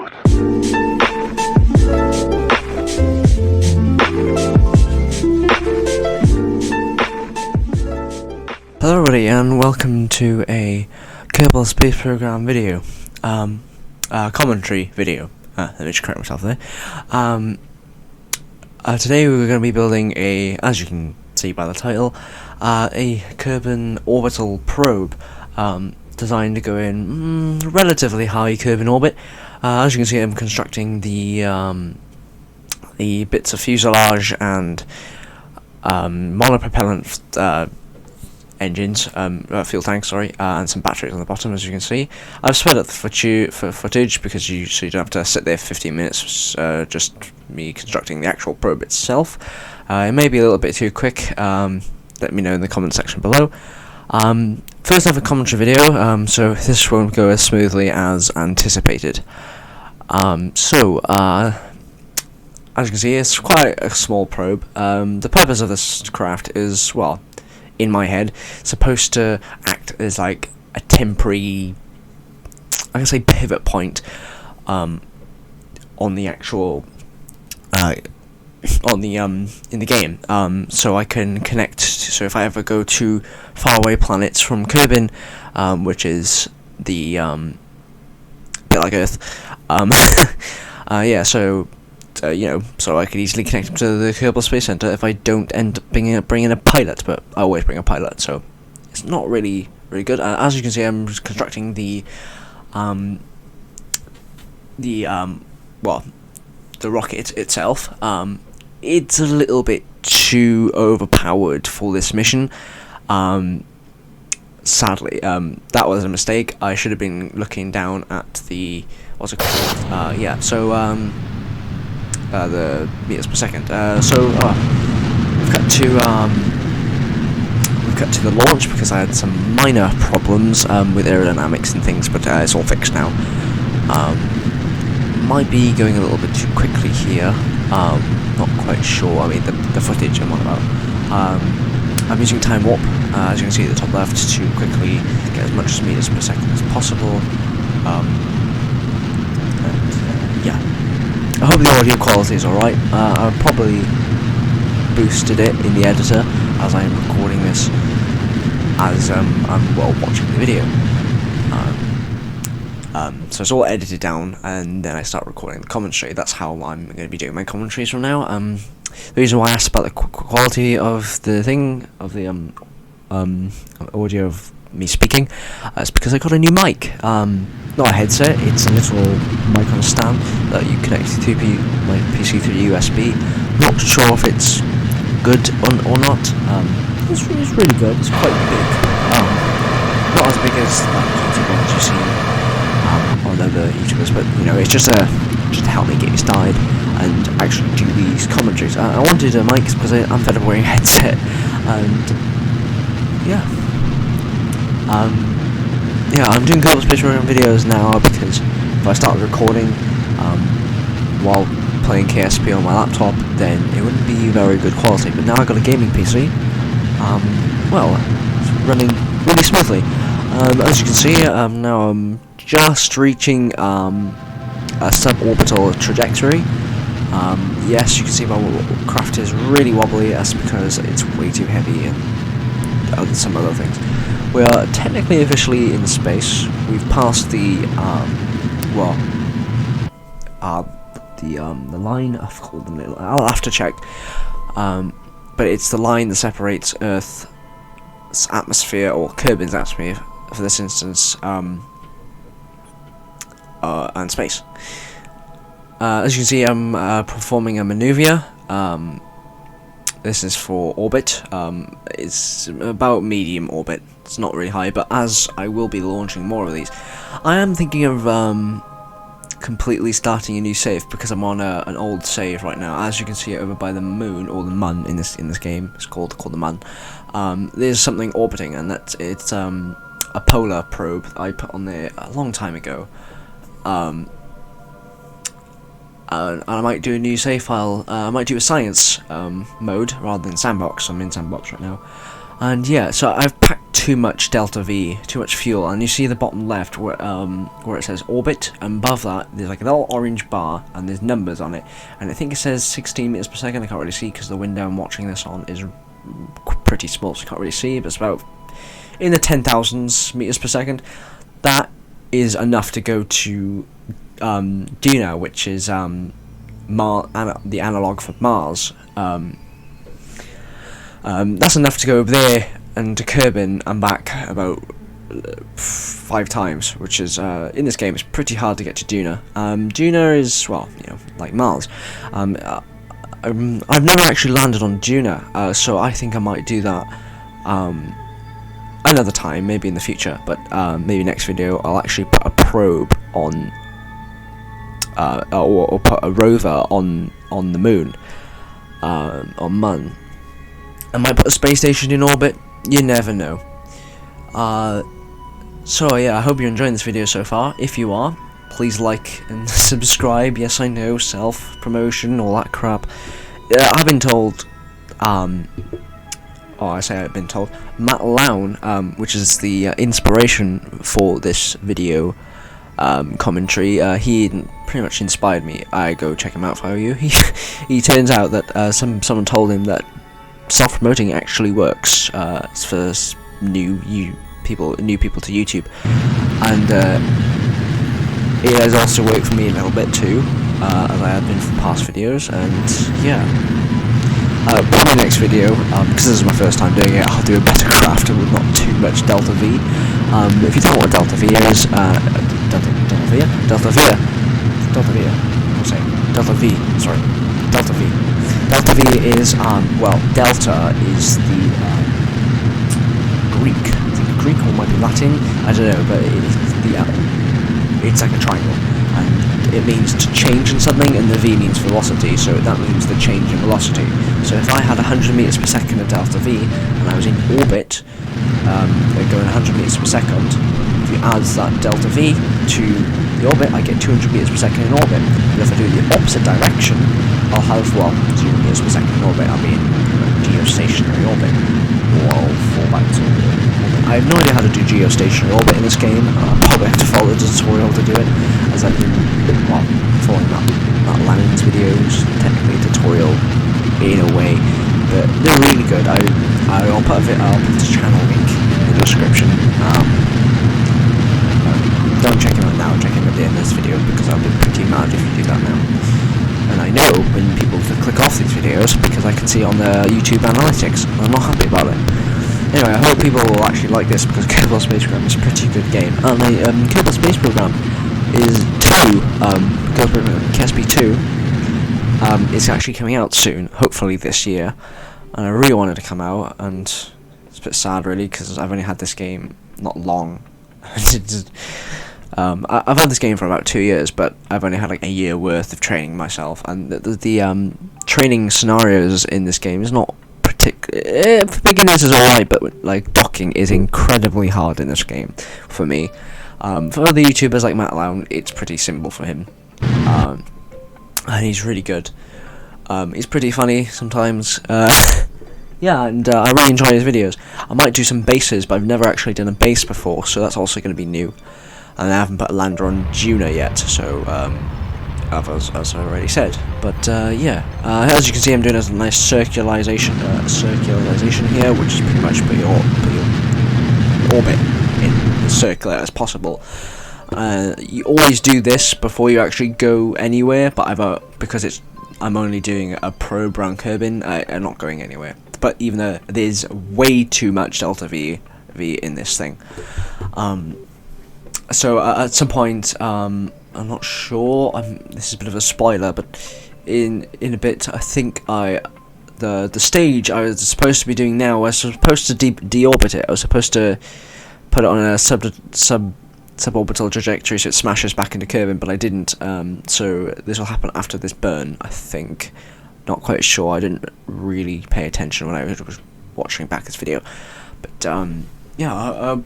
Hello everybody and welcome to a Kerbal Space Program video, commentary video, let me just correct myself there. Today we're going to be building as you can see by the title, a Kerbin orbital probe, designed to go in relatively high Kerbin orbit. As you can see, I'm constructing the bits of fuselage and monopropellant engines, fuel tanks, sorry, and some batteries on the bottom, as you can see. I've sped up the footage because so you don't have to sit there for 15 minutes, just me constructing the actual probe itself. It may be a little bit too quick, let me know in the comment section below. First I have a commentary video, so this won't go as smoothly as anticipated. As you can see, it's quite a small probe. The purpose of this craft is, well, in my head, supposed to act as like a temporary, I can say, pivot point on the actual in the game, so I can connect. So if I ever go to faraway planets from Kerbin, which is the bit like Earth, yeah, so you know, so I could easily connect them to the Kerbal Space Center if I don't end up bringing a pilot, but I always bring a pilot, so it's not really good. As you can see, I'm constructing the rocket itself. It's a little bit too overpowered for this mission. Sadly, that was a mistake. I should have been looking down at the, what's it called? Yeah, so the meters per second. We've cut to the launch because I had some minor problems with aerodynamics and things, but it's all fixed now. Might be going a little bit too quickly here. Not quite sure. I mean, the footage I'm on about. I'm using time warp, as you can see at the top left, to quickly get as much meters per second as possible. Yeah. I hope the audio quality is alright. I've probably boosted it in the editor as I'm recording this, as I'm watching the video. So it's all edited down, and then I start recording the commentary. That's how I'm going to be doing my commentaries from now. The reason why I asked about the quality of the thing, of the audio of me speaking, is because I got a new mic. Not a headset, it's a little mic on a stand that you connect to my PC through USB. Not sure if it's good or not. It's really good. It's quite big. Not as big as the ones you see on other YouTubers, but you know, it's just to help me get me started and actually do these commentaries. I wanted a mic because I'm fed up wearing a headset, and yeah. Yeah, I'm doing Kerbal Space Program videos now because if I started recording while playing KSP on my laptop, then it wouldn't be very good quality. But now I've got a gaming PC, well, it's running really smoothly. As you can see, now I'm just reaching a suborbital trajectory. Yes, you can see my craft is really wobbly. That's because it's way too heavy and some other things. We are technically officially in space. We've passed the line. I've called them. I'll have to check. But it's the line that separates Earth's atmosphere, or Kerbin's atmosphere, for this instance, and space. As you can see, I'm performing a maneuver. This is for orbit. It's about medium orbit. It's not really high, but as I will be launching more of these, I am thinking of completely starting a new save because I'm on an old save right now. As you can see over by the moon, or the mun in this game, it's called the mun. There's something orbiting, and it's a polar probe that I put on there a long time ago. And I might do a new save file. I might do a science mode rather than sandbox. I'm in sandbox right now. And yeah, so I've packed too much Delta V, too much fuel, and you see the bottom left where it says orbit, and above that there's like a little orange bar and there's numbers on it, and I think it says 16 meters per second. I can't really see because the window I'm watching this on is pretty small, so I can't really see, but it's about in the 10,000s meters per second. That is enough to go to Duna, which is the analog for Mars. That's enough to go over there and to Kerbin and back about 5 times, which is in this game it's pretty hard to get to Duna. Duna is, well, you know, like Mars. I've never actually landed on Duna, so I think I might do that another time, maybe in the future. But maybe next video I'll actually put a probe on, or put a rover on the moon, on Mun. I might put a space station in orbit, you never know. So yeah, I hope you're enjoying this video so far. If you are, please like and subscribe. Yes, I know, self-promotion, all that crap. I've been told, I've been told, Matt Lown, which is the inspiration for this video commentary, he pretty much inspired me. I go check him out for you. He turns out that someone told him that self-promoting actually works for new people to YouTube, and it has also worked for me a little bit too, as I have been for past videos. And yeah, probably next video, because this is my first time doing it, I'll do a better craft with not too much Delta V. If you don't know what Delta V is, Delta V is, well, Delta is the Greek, I think Greek or might be Latin, I don't know, but it's like a triangle, and it means to change in something, and the V means velocity, so that means the change in velocity. So if I had 100 meters per second of Delta V, and I was in orbit, going 100 meters per second, if you add that Delta V to the orbit, I get 200 meters per second in orbit. But if I do the opposite direction, I'll have, well, 0 meters per second in orbit. I'll be in geostationary orbit, or I'll fall back to orbit. I have no idea how to do geostationary orbit in this game. I'll probably have to follow the tutorial to do it, as I've been, well, following that Lannon's videos, technically a tutorial in a way, but they're really good. I'll put the channel link in the description. Don't check him out now, check him at the end of this video, because I'll be pretty mad if you do that now. And I know when people click off these videos, because I can see on the YouTube analytics. I'm not happy about it. Anyway, I hope people will actually like this, because Kerbal Space Program is a pretty good game. And the Kerbal Space Program is 2, KSP 2, is actually coming out soon, hopefully this year. And I really wanted to come out, and it's a bit sad really, because I've only had this game not long. I've had this game for about 2 years, but I've only had like a year worth of training myself, and the training scenarios in this game is not particular. For beginners is alright, but like docking is incredibly hard in this game for me. For other YouTubers like Matt Lown, it's pretty simple for him, and he's really good. He's pretty funny sometimes. Yeah, and I really enjoy his videos. I might do some bases, but I've never actually done a base before, so that's also going to be new. And I haven't put a lander on Duna yet, so as I already said. But yeah, as you can see, I'm doing a nice circularization here, which is pretty much put your orbit in as circular as possible. You always do this before you actually go anywhere, but because I'm only doing a probe around Kerbin, I'm not going anywhere. But even though there's way too much Delta V in this thing, so at some point, I'm not sure. This is a bit of a spoiler, but in a bit, I think the stage I was supposed to be doing now, I was supposed to deorbit it. I was supposed to put it on a suborbital trajectory so it smashes back into Kerbin, but I didn't. So this will happen after this burn, I think. Not quite sure. I didn't really pay attention when I was watching back this video, but yeah.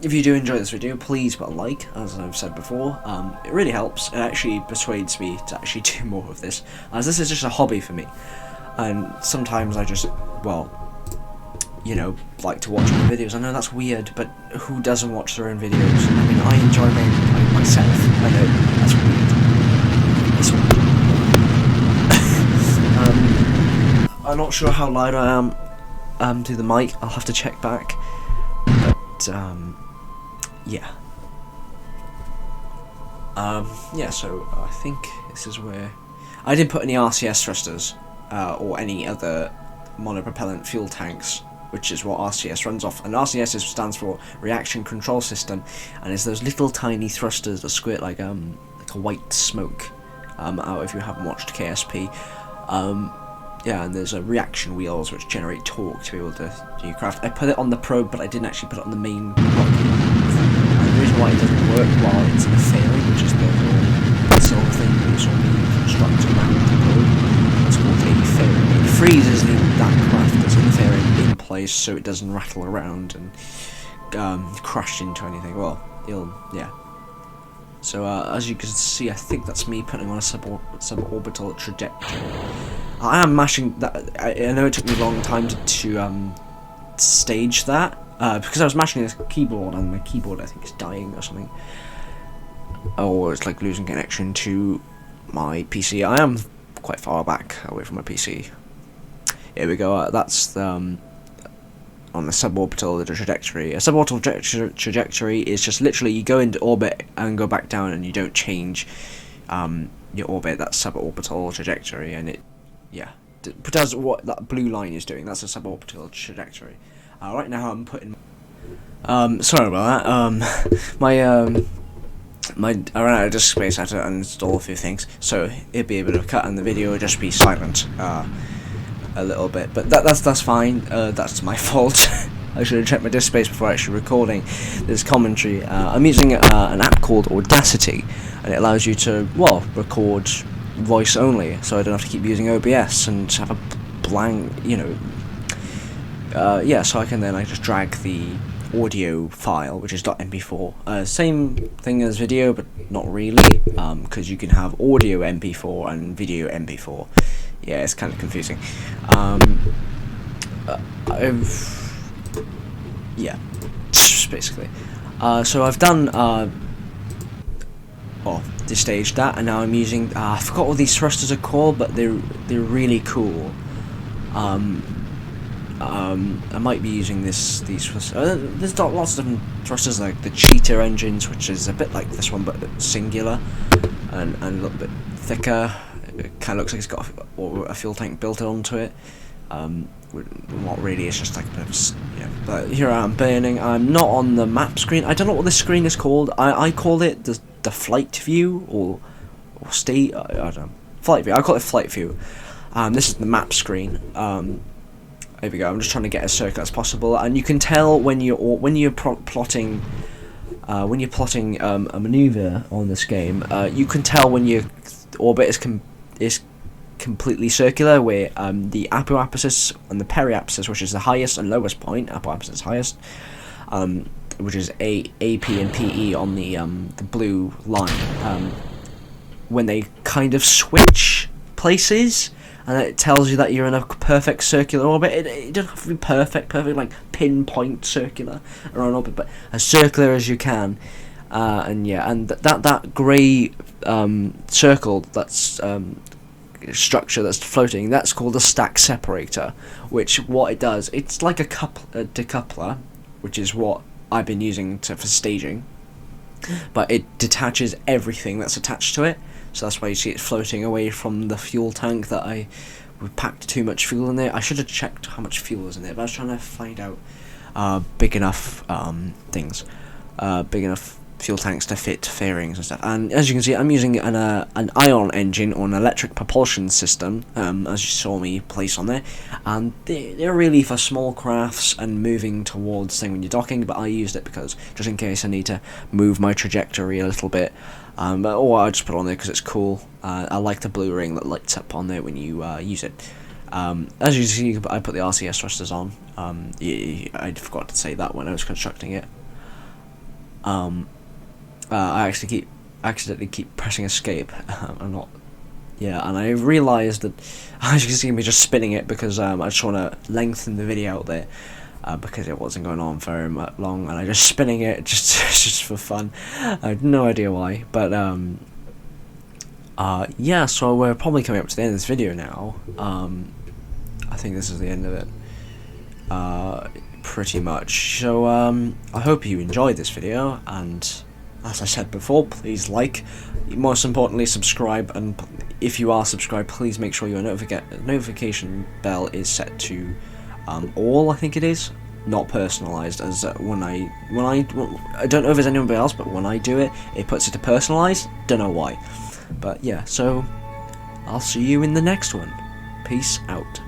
If you do enjoy this video, please put a like, as I've said before. It really helps. It actually persuades me to actually do more of this, as this is just a hobby for me. And sometimes I just, well, you know, like to watch my videos. I know that's weird, but who doesn't watch their own videos? I mean, I enjoy myself. I know that's weird. It's weird. I'm not sure how loud I am to the mic. I'll have to check back. But yeah. Yeah. So I think this is where I didn't put any RCS thrusters or any other monopropellant fuel tanks, which is what RCS runs off. And RCS stands for Reaction Control System, and it's those little tiny thrusters that squirt like a white smoke out if you haven't watched KSP. Yeah, and there's reaction wheels which generate torque to be able to do your craft. I put it on the probe, but I didn't actually put it on the main rocket. And the reason why it doesn't work while it's in a fairing, which is the whole sort of thing that's all being constructed around the probe, it's called a fairing. It freezes that craft that's in the fairing in place so it doesn't rattle around and crash into anything. Well, yeah. So as you can see, I think that's me putting on a suborbital trajectory. I am mashing that. I know it took me a long time to stage that because I was mashing this keyboard and my keyboard I think is dying or something, or it's like losing connection to my PC. I am quite far back away from my PC. Here we go. That's on the suborbital trajectory. A suborbital trajectory is just literally you go into orbit and go back down, and you don't change your orbit. That's suborbital trajectory, and it does what that blue line is doing. That's a suborbital trajectory. Right now I'm putting. Sorry about that. I ran out of disk space. I had to uninstall a few things, so it'd be a bit of a cut, and the video would just be silent. A little bit, but that's fine. That's my fault. I should have checked my disk space before actually recording this commentary. I'm using an app called Audacity, and it allows you to record voice only, so I don't have to keep using OBS and have a blank, so I can then just drag the audio file, which is .mp4. Same thing as video, but not really, because you can have audio MP4 and video MP4. Yeah, it's kind of confusing. Basically. So I've done this stage that, and now I'm using. I forgot what these thrusters are called, but they're really cool. I might be using these thrusters. There's lots of different thrusters, like the Cheetah engines, which is a bit like this one, but singular and a little bit thicker. It kind of looks like it's got a fuel tank built onto it. Not really, it's just like a bit of, But here I am burning. I'm not on the map screen. I don't know what this screen is called. I call it the flight view or state. I don't know. Flight view. I call it flight view. This is the map screen. There we go. I'm just trying to get as circular as possible, and you can tell when you're plotting. When you're plotting a maneuver on this game, you can tell when your orbit is completely circular, where the apoapsis and the periapsis, which is the highest and lowest point, apoapsis highest, which is AP and PE on the blue line, when they kind of switch places, and it tells you that you're in a perfect circular orbit. It doesn't have to be perfect like pinpoint circular around orbit, but as circular as you can. And that grey circle, that's structure that's floating, that's called a stack separator, which what it does, it's like a decoupler, which is what I've been using for staging, but it detaches everything that's attached to it, so that's why you see it floating away from the fuel tank that we packed too much fuel in there. I should have checked how much fuel was in there, but I was trying to find out big enough fuel tanks to fit fairings and stuff. And as you can see, I'm using an ion engine or an electric propulsion system, as you saw me place on there, and they're really for small crafts and moving towards thing when you're docking, but I used it because just in case I need to move my trajectory a little bit, or I just put it on there because it's cool. I like the blue ring that lights up on there when you use it. As you see, I put the RCS thrusters on. I forgot to say that when I was constructing it. I accidentally keep pressing escape. I'm not. Yeah, and I realised that, as you can see me just spinning it because I just want to lengthen the video out there. because it wasn't going on very much long, and I just spinning it just for fun. I had no idea why, but yeah, so we're probably coming up to the end of this video now. I think this is the end of it, pretty much. So I hope you enjoyed this video, and as I said before, please like, most importantly subscribe, and if you are subscribed, please make sure your notification bell is set to all, I think it is, not personalized, as when I don't know if there's anybody else, but when I do it, it puts it to personalized, don't know why. But yeah, so I'll see you in the next one. Peace out.